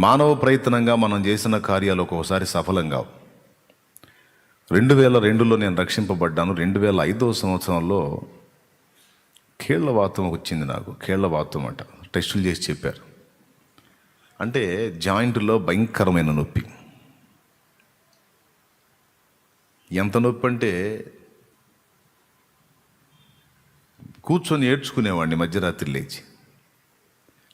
మానవ ప్రయత్నంగా మనం చేసిన కార్యాలు ఒక్కొక్కసారి సఫలం కావు. 2002లో నేను రక్షింపబడ్డాను. 2005వ సంవత్సరంలో కీళ్లవాతం వచ్చింది నాకు. కీళ్లవాతం అంట, టెస్టులు చేసి చెప్పారు. అంటే జాయింట్లో భయంకరమైన నొప్పి. ఎంత నొప్పి అంటే కూర్చొని ఏడ్చుకునేవాడిని మధ్యరాత్రి లేచి.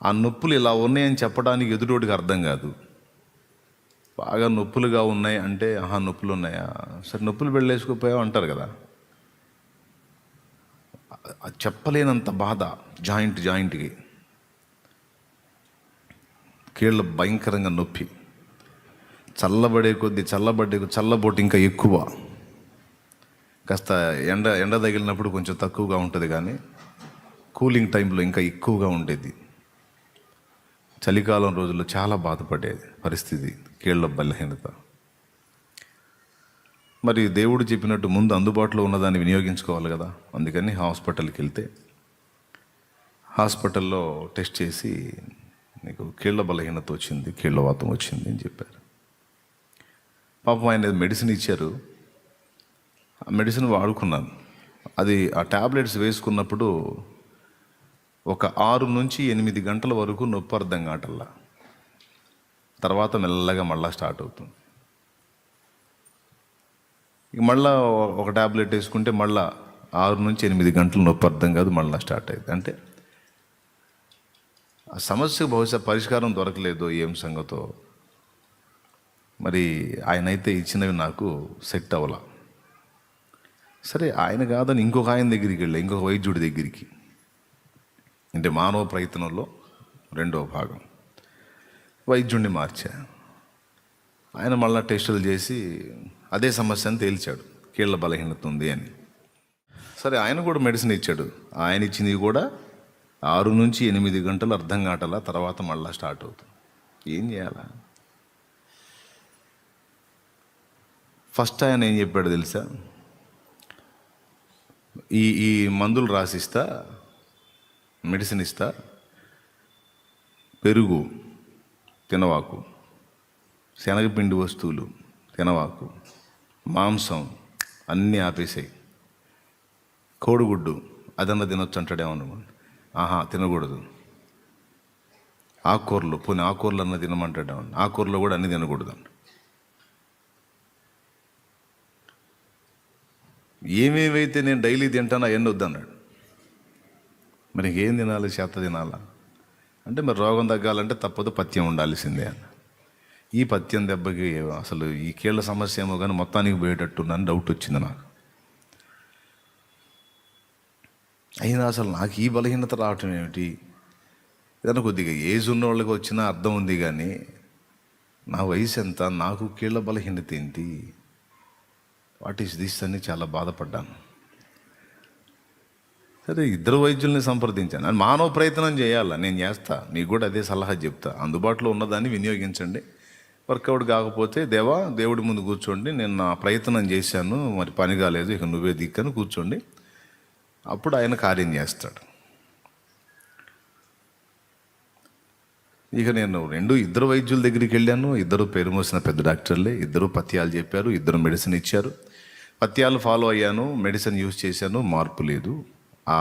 ఆ నొప్పులు ఇలా ఉన్నాయని చెప్పడానికి ఎదుటోడికి అర్థం కాదు. బాగా నొప్పులుగా ఉన్నాయి అంటే, ఆహా నొప్పులు ఉన్నాయా, సరే నొప్పులు వెళ్ళేసుకుపోయావు అంటారు కదా. చెప్పలేనంత బాధ జాయింట్కి. కీళ్ళ భయంకరంగా నొప్పి. చల్లబడే కొద్దీ చల్లబోటు ఇంకా ఎక్కువ. కాస్త ఎండ తగిలినప్పుడు కొంచెం తక్కువగా ఉంటుంది, కానీ కూలింగ్ టైంలో ఇంకా ఎక్కువగా ఉండేది. చలికాలం రోజుల్లో చాలా బాధపడేది పరిస్థితి, కీళ్ళ బలహీనత. మరి దేవుడు చెప్పినట్టు ముందు అందుబాటులో ఉన్నదాన్ని వినియోగించుకోవాలి కదా. అందుకని హాస్పిటల్కి వెళ్తే హాస్పిటల్లో టెస్ట్ చేసి నీకు కీళ్ళ బలహీనత వచ్చింది, కీళ్ళవాతం వచ్చింది అని చెప్పారు. పాపం ఆయన మెడిసిన్ ఇచ్చారు. ఆ మెడిసిన్ వాడుకున్నాను. అది ఆ ట్యాబ్లెట్స్ వేసుకున్నప్పుడు ఒక 6 నుంచి 8 గంటల వరకు నొప్పి అర్థం కావట్లా. తర్వాత మెల్లగా మళ్ళీ స్టార్ట్ అవుతుంది. ఇక మళ్ళీ ఒక ట్యాబ్లెట్ వేసుకుంటే మళ్ళీ 6 నుంచి 8 గంటలు నొప్పి అర్థం కాదు, మళ్ళీ స్టార్ట్ అయింది. అంటే ఆ సమస్యకు బహుశా పరిష్కారం దొరకలేదు, ఏం సంగతో మరి. ఆయన అయితే ఇచ్చినవి నాకు సెట్ అవ్వాల. సరే ఆయన కాదని ఇంకొక ఆయన దగ్గరికి వెళ్ళా, ఇంకొక వైద్యుడి దగ్గరికి. అంటే మానవ ప్రయత్నంలో 2వ భాగం. వైద్యుడిని మార్చా. ఆయన మళ్ళీ టెస్టులు చేసి అదే సమస్యని తేల్చాడు, కీళ్ళ బలహీనత ఉంది అని. సరే ఆయన కూడా మెడిసిన్ ఇచ్చాడు. ఆయన ఇచ్చింది కూడా 6 నుంచి 8 గంటలు అర్థం కావట్లా, తర్వాత మళ్ళీ స్టార్ట్ అవుతుంది. ఏం చేయాలా? ఫస్ట్ ఆయన ఏం చెప్పాడు తెలుసా? ఈ మందులు రాసిస్తా, మెడిసిన్ ఇస్తా, పెరుగు తినవాకు, శనగపిండి వస్తువులు తినవాకు, మాంసం అన్నీ ఆపేసాయి, కోడిగుడ్డు అదన్నా తినొచ్చు అంటాడేమో. ఆహా తినకూడదు. ఆకుకూరలు, పోనీ ఆకుకూరలు అన్న తినమంటాడేమో. ఆకుకూరలు కూడా అన్నీ తినకూడదు అంట. ఏమేమైతే నేను డైలీ తింటానో అవన్నీ వద్దన్నాడు. మరి ఏం తినాలి? చేత తినాలా అంటే మరి రోగం తగ్గాలంటే తప్పదు, పథ్యం ఉండాల్సిందే అన్న. ఈ పథ్యం దెబ్బకి అసలు ఈ కీళ్ళ సమస్య ఏమో కానీ మొత్తానికి పోయేటట్టున్నాను డౌట్ వచ్చింది నాకు. అయినా అసలు నాకు ఈ బలహీనత రావటం ఏమిటి? ఏదైనా కొద్దిగా ఏజ్ ఉన్న వాళ్ళకి వచ్చినా అర్థం ఉంది, కానీ నా వయసు ఎంత, నాకు కీళ్ళ బలహీనత ఏంటి, వాట్ ఈస్ దిస్ అని చాలా బాధపడ్డాను. సరే 2 వైద్యుల్ని సంప్రదించాను. అని మానవ ప్రయత్నం చేయాలా, నేను చేస్తా, మీకు కూడా అదే సలహా చెప్తా. అందుబాటులో ఉన్నదాన్ని వినియోగించండి. వర్కౌట్ కాకపోతే దేవుడి ముందు కూర్చోండి, నేను నా ప్రయత్నం చేశాను, మరి పని కాలేదు, ఇక నువ్వే దిక్కని కూర్చోండి, అప్పుడు ఆయన కార్యం చేస్తాడు. ఇక నేను 2 వైద్యుల దగ్గరికి వెళ్ళాను. 2 పేరు మోసిన పెద్ద డాక్టర్లే. 2 పథ్యాలు చెప్పారు, 2 మెడిసిన్ ఇచ్చారు. పథ్యాలు ఫాలో అయ్యాను, మెడిసిన్ యూజ్ చేశాను, మార్పు లేదు. ఆ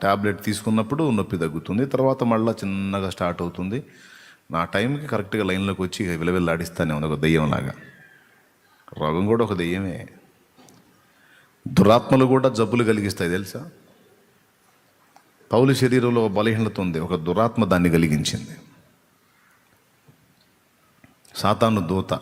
ట్యాబ్లెట్ తీసుకున్నప్పుడు నొప్పి తగ్గుతుంది, తర్వాత మళ్ళీ చిన్నగా స్టార్ట్ అవుతుంది. నా టైంకి కరెక్ట్గా లైన్లోకి వచ్చి విలవిల్లాడిస్తానే ఉంది, ఒక దెయ్యంలాగా. రోగం కూడా ఒక దెయ్యమే. దురాత్మలు కూడా జబ్బులు కలిగిస్తాయి తెలుసా. పౌలు శరీరంలో ఒక బలహీనత ఉంది, ఒక దురాత్మ దాన్ని కలిగించింది. సాతాను దూత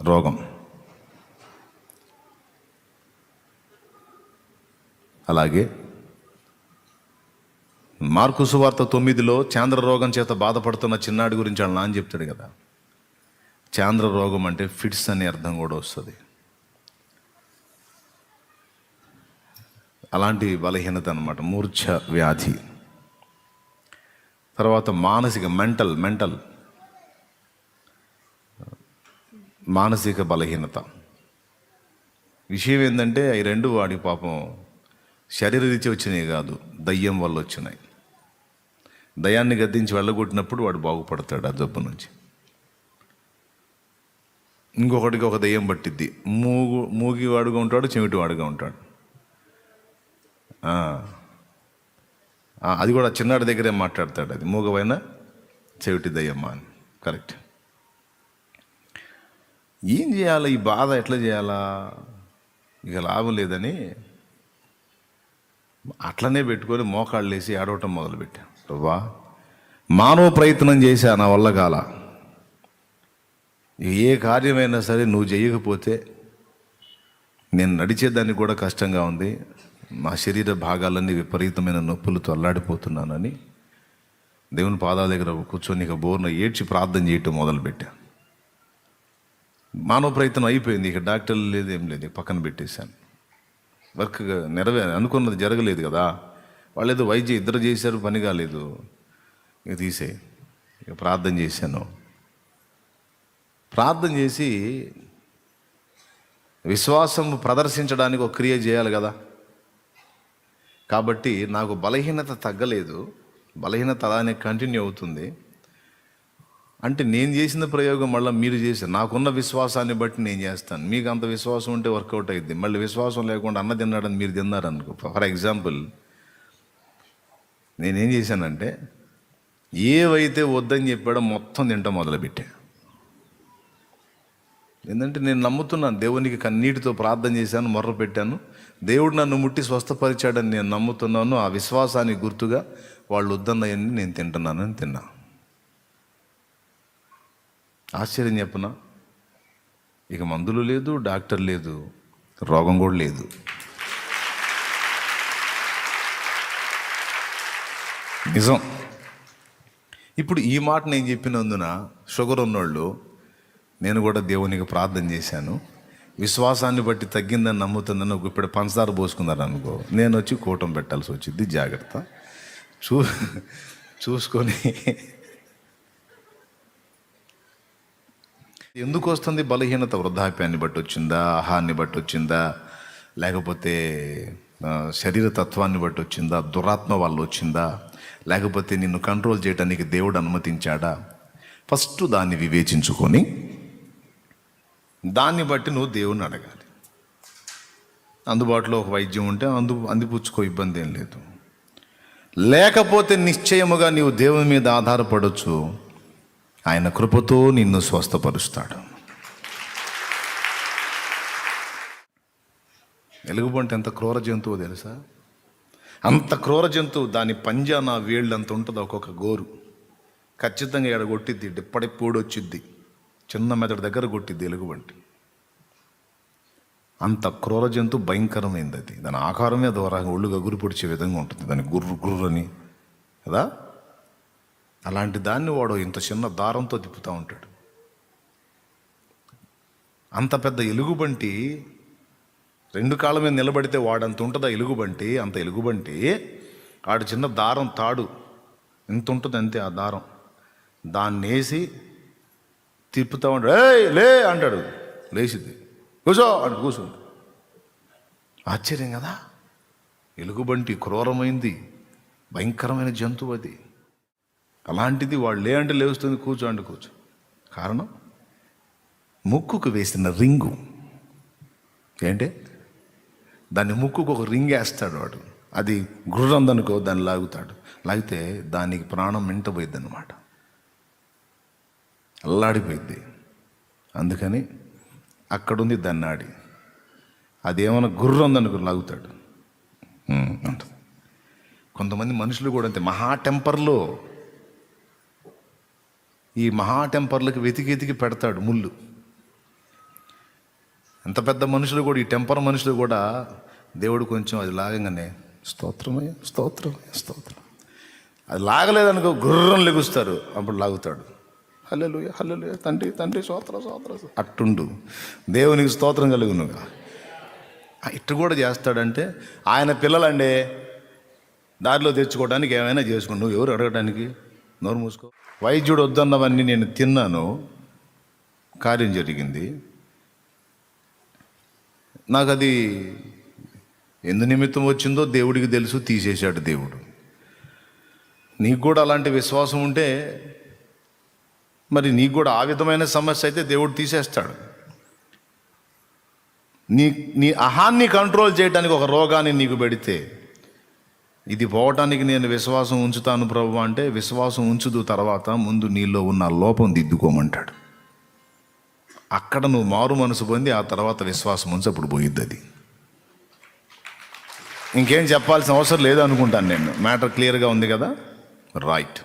రోగం. అలాగే మార్కు సువార్త 9లో చాంద్ర రోగం చేత బాధపడుతున్న చిన్నాడి గురించి వాళ్ళ నాన్న చెప్తాడు కదా. చాంద్ర రోగం అంటే ఫిట్స్ అనే అర్థం కూడా వస్తుంది. అలాంటి బలహీనత అన్నమాట, మూర్ఛ వ్యాధి. తర్వాత మానసిక మానసిక బలహీనత. విషయం ఏంటంటే అవి 2 వాడి పాపం శరీరరీత్యా వచ్చినాయి కాదు, దయ్యం వల్ల వచ్చినాయి. దయాన్ని గద్దించి వెళ్ళగొట్టినప్పుడు వాడు బాగుపడతాడు ఆ జబ్బు నుంచి. ఇంకొకటికి ఒక దయ్యం పట్టిద్ది, మూగివాడుగా ఉంటాడు, చెవిటివాడుగా ఉంటాడు. అది కూడా చిన్నాడి దగ్గరే మాట్లాడతాడు, అది మూగవైన చెవిటి దయ్యమ్మ అని. కరెక్ట్. ఏం చేయాలి, ఈ బాధ ఎట్లా చేయాలా, ఇక లాభం లేదని అట్లనే పెట్టుకొని మోకాళ్ళు వేసి ఆడవటం మొదలుపెట్టా. రవ్వా మానవ ప్రయత్నం చేశా, నా వల్ల కాల. ఏ కార్యమైనా సరే నువ్వు చేయకపోతే నేను నడిచేదానికి కూడా కష్టంగా ఉంది, నా శరీర భాగాలన్నీ విపరీతమైన నొప్పులతో అల్లాడిపోతున్నానని దేవుని పాదాల దగ్గర కూర్చొని ఇక బోర్న ఏడ్చి ప్రార్థన చేయటం మొదలుపెట్టా. మానవ ప్రయత్నం అయిపోయింది, ఇక డాక్టర్లు లేదు, ఏం లేదు, పక్కన పెట్టేశాను. వర్క్ అనుకున్నది జరగలేదు కదా, వాళ్ళు ఏదో వైద్యం ఇద్దరు చేశారు, పని కాలేదు, ఇక తీసే. ఇక ప్రార్థన చేశాను. ప్రార్థన చేసి విశ్వాసం ప్రదర్శించడానికి ఒక క్రియ చేయాలి కదా. కాబట్టి నాకు బలహీనత తగ్గలేదు, బలహీనత అలానే కంటిన్యూ అవుతుంది. అంటే నేను చేసిన ప్రయోగం మళ్ళీ మీరు చేశారు, నాకున్న విశ్వాసాన్ని బట్టి నేను చేస్తాను. మీకు అంత విశ్వాసం ఉంటే వర్కౌట్ అయ్యింది. మళ్ళీ విశ్వాసం లేకుండా అన్న తిన్నాడని మీరు తిన్నారనుకో. ఫర్ ఎగ్జాంపుల్, నేనేం చేశానంటే ఏవైతే వద్దని చెప్పాడో మొత్తం తింటాం మొదలుపెట్టా. ఏంటంటే నేను నమ్ముతున్నాను, దేవునికి కన్నీటితో ప్రార్థన చేశాను, మొర్ర పెట్టాను, దేవుడు నన్ను ముట్టి స్వస్థపరిచాడని నేను నమ్ముతున్నాను. ఆ విశ్వాసానికి గుర్తుగా వాళ్ళు వద్దన్నయన్ని నేను తింటున్నానని తిన్నా. ఆశ్చర్యం చెప్పనా, ఇక మందులు లేదు, డాక్టర్ లేదు, రోగం కూడా లేదు. నిజం. ఇప్పుడు ఈ మాట నేను చెప్పినందున షుగర్ ఉన్నోళ్ళు, నేను కూడా దేవునికి ప్రార్థన చేశాను, విశ్వాసాన్ని బట్టి తగ్గిందని నమ్ముతుందని ఒక ఇప్పుడు పంచదార పోసుకున్నారు అనుకో, నేను వచ్చి కూటం పెట్టాల్సి వచ్చింది. జాగ్రత్త చూసుకొని. ఎందుకు వస్తుంది బలహీనత? వృద్ధాప్యాన్ని బట్టి వచ్చిందా, ఆహాన్ని బట్టి వచ్చిందా, లేకపోతే శరీర తత్వాన్ని బట్టి వచ్చిందా, దురాత్మ వల్ల వచ్చిందా, లేకపోతే నిన్ను కంట్రోల్ చేయడానికి దేవుడు అనుమతించాడా? ఫస్ట్ దాన్ని వివేచించుకొని దాన్ని బట్టి నువ్వు దేవుణ్ణి అడగాలి. అందుబాటులో ఒక వైద్యం ఉంటే అందిపుచ్చుకో, ఇబ్బంది ఏం లేదు. లేకపోతే నిశ్చయముగా నీవు దేవుని మీద ఆధారపడవచ్చు, ఆయన కృపతో నిన్ను స్వస్థపరుస్తాడు. ఎలుగుబంటి ఎంత క్రూర జంతువు తెలుసా? అంత క్రూర జంతువు, దాని పంజా నా వేళ్ళు అంత ఉంటుంది, ఒక్కొక్క గోరు ఖచ్చితంగా ఎడగొట్టిద్ది, డిప్పడిప్పూడి వచ్చిద్ది, చిన్న మెదడు దగ్గర కొట్టిద్ది ఎలుగుబంటి. అంత క్రూర జంతువు, భయంకరమైంది అది. దాని ఆకారమే దూరంగా ఒళ్ళు గగురు పొడిచే విధంగా ఉంటుంది, దాని గుర్రు గుర్రని కదా. అలాంటి దాన్ని వాడు ఇంత చిన్న దారంతో తిప్పుతూ ఉంటాడు. అంత పెద్ద ఎలుగుబంటి రెండు కాళ్ళ మీద నిలబడితే వాడంత ఉంటుందా ఎలుగుబంటి? అంత ఎలుగుబంటి ఆడు చిన్న దారం, తాడు ఇంత ఉంటుంది అంతే, ఆ దారం దాన్ని వేసి తిప్పుతూ ఉంటాడు. ఏయ్ లే అంటాడు, లేచిద్ది, కూర్చో అంటే కూర్చుంది. ఆశ్చర్యం కదా. ఎలుగుబంటి క్రూరమైంది, భయంకరమైన జంతువు అది. అలాంటిది వాడు లే అంటే లేస్తుంది, కూర్చో అంటే కూర్చో. కారణం ముక్కుకు వేసిన రింగు. ఏంటే దాన్ని ముక్కుకు ఒక రింగ్ వేస్తాడు వాడు, అది గుర్రందనుకో దాన్ని లాగుతాడు, లాగితే దానికి ప్రాణం మింటపోయిద్ది అన్నమాట, అల్లాడిపోయిద్ది. అందుకని అక్కడుంది దాన్ని ఆడి, అదేమన్నా గుర్రందనుకో లాగుతాడు అంటుంది. కొంతమంది మనుషులు కూడా అంతే, మహా టెంపర్లో. ఈ మహా టెంపర్లకు వెతికి పెడతాడు ముళ్ళు. ఎంత పెద్ద మనుషులు కూడా, ఈ టెంపర్ మనుషులు కూడా దేవుడు కొంచెం అది లాగంగానే స్తోత్రమయ్య స్తోత్రమయ్య స్తోత్రం, అది లాగలేదనుకో గుర్రం లెగుస్తారు, అప్పుడు లాగుతాడు. హల్లెలూయా హల్లెలూయా, తండ్రి తండ్రి స్తోత్రం స్తోత్రం. అట్టుండు, దేవునికి స్తోత్రం కలుగునుగా. ఇట్టు కూడా చేస్తాడంటే ఆయన పిల్లలండే దారిలో తెచ్చుకోవడానికి ఏమైనా చేసుకోండి, నువ్వు ఎవరు అడగడానికి? నోరు మూసుకో. వైద్యుడు వద్దన్నవన్నీ నేను తిన్నాను, కార్యం జరిగింది. నాకు అది ఎందు నిమిత్తం వచ్చిందో దేవుడికి తెలుసు, తీసేశాడు దేవుడు. నీకు కూడా అలాంటి విశ్వాసం ఉంటే మరి నీకు కూడా ఆ విధమైన సమస్య అయితే దేవుడు తీసేస్తాడు. నీ అహాన్ని కంట్రోల్ చేయడానికి ఒక రోగాన్ని నీకు పెడితే, ఇది పోవటానికి నేను విశ్వాసం ఉంచుతాను ప్రభు అంటే, విశ్వాసం ఉంచుదు, తర్వాత ముందు నీలో ఉన్న లోపం దిద్దుకోమంటాడు. అక్కడ నువ్వు మారు మనసు పొంది ఆ తర్వాత విశ్వాసం ఉంచి అప్పుడు పోయిద్ది అది. ఇంకేం చెప్పాల్సిన అవసరం లేదు అనుకుంటాను నేను. మ్యాటర్ క్లియర్గా ఉంది కదా? రైట్.